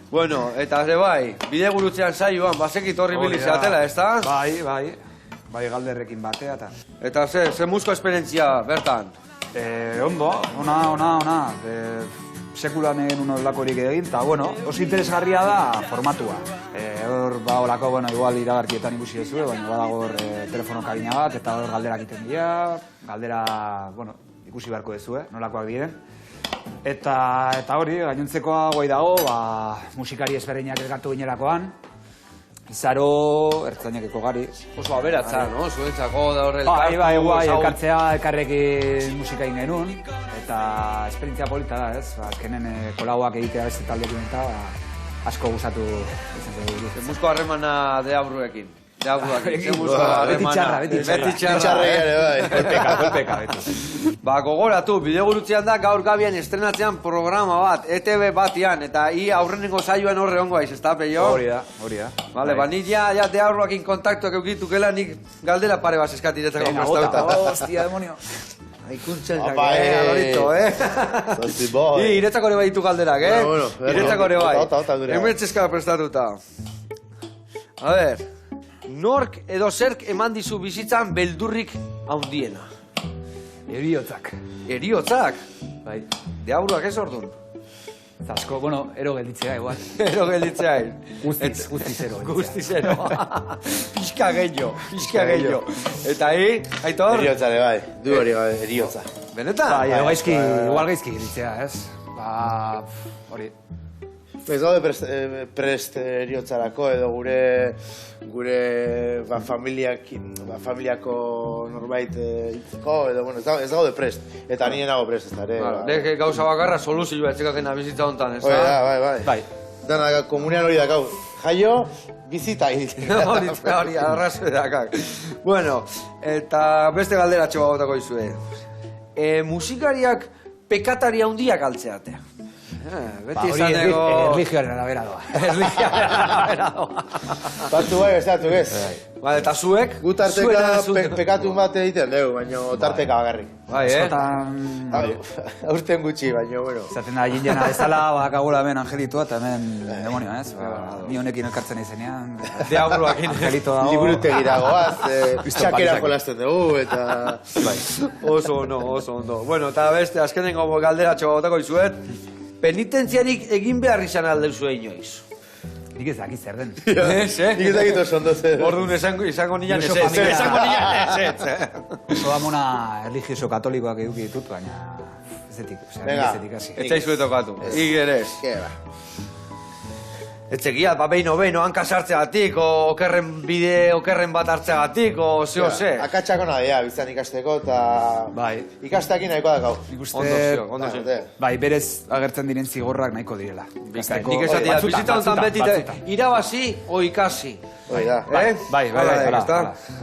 Bueno, eta ere bai, bide gurutzean saioan, bazekit horri bilizatela, ez da? Bai, galderrekin batea eta... Eta ze musko esperientzia bertan? Ondo, ona. Sekulan egin lakorik egin, eta, bueno, oso interesgarria da formatua. Hor, olako, bueno, igual iragarkietan ikusi dezue, baina badago hor telefono kabina bat, eta hor galderak iten dira, galdera, bueno, ikusi beharko dezue, nolakoak diren. Eta hori, gainontzekoa guai dago, musikari ezberdinak elkartu ginelakoan, Izaro, ertzainakeko gari. Oso aberatza, no? Zuentzako da horre Bai, elkartzea elkarrekin musika egin genuen, eta esperientzia polita da, ez? Azkenen kolauak egitea beste taldekin eta asko gustatu izan zen. Musko harremana deabruekin. Beti txarra ere, bai. Kolpeka, beti. Gogoratu, bidegurutzean da gaur gabian estrenatzean programa bat, ETV batian, eta aurrenengo saioan horre ongo aiz, ez da, peio? Hori da. Vale, nik ja deabruakin kontaktuak eukitukela, nik galdera pare bat eskatiretzako prestauta. Hostia, demonio. Ikuntzen alorito, Iretzako ere bai ditu galderak, Iretzako ere bai. Hementzezka prestatuta. A ver, nork edo zerk eman dizu bizitzan beldurrik handiena? Eriotzak. Eriotzak? Bai. Deabruak ez ordun? Zasko, bueno, ero gelditzea, igual. Ero gelditzea, Guztizero. Guztizero. Pixka gehiago. Eta Aitor? Eriotzare, bai. Du hori, eriotza. Benetan? Bai, igual gaizki gelditzea, ez? Hori. Ez gaude prest eriotzarako edo gure familiako norbait itziko edo, bueno, ez gaude prest. Eta nire nago prest ez da ere. Lege gauza bakarra soluzioa etzekakena bizitza honetan, ez da? Bai. Dana komunean hori dakau. Jaio, bizita Hori, arrazue dakak. Bueno, eta beste galderatxo bagotako izue. Musikariak pekatari handiak altzeatea. Beti izan dago... Erligioaren arabera doa. Batzu bai, bestatu ez. Bale, eta zuek? Gu tarteka pekatu bat egiten dugu, baina tarteka bagarrik. Bai, Aurten gutxi, baina, bueno. Zaten da, jinjena bezala, bakagula hemen angelitua eta hemen demonio, ez? Ni honekin elkartzen izenean. Deabruakin. Angelito dago. Liburutegi dagoaz, txakera jolasten dugu, eta... Oso ondo. Bueno, eta beste, azkenengo galderatxo bagotako izuet. Penitentziarik egin behar izan aldezu inoiz. Nik ez dakit zer den. Nik ez dakit oso ondo zer. Orduan izango nian ez. Oso amona religioso katolikoak eduki ditut, baina ezetik hasi. Etzaizu etokatu. Igerez. Etzegia, behin hanka sartzeagatik, okerren bide, okerren bat hartzeagatik, o ze. Akatxako nadia, bizan ikasteko, eta ikasteakin nahikoa dakau. Ondo zio. Bai, berez agertzen diren zigorrak nahiko direla. Nik esatia, bizita honetan beti, irabazi o ikasi. Bai, bai.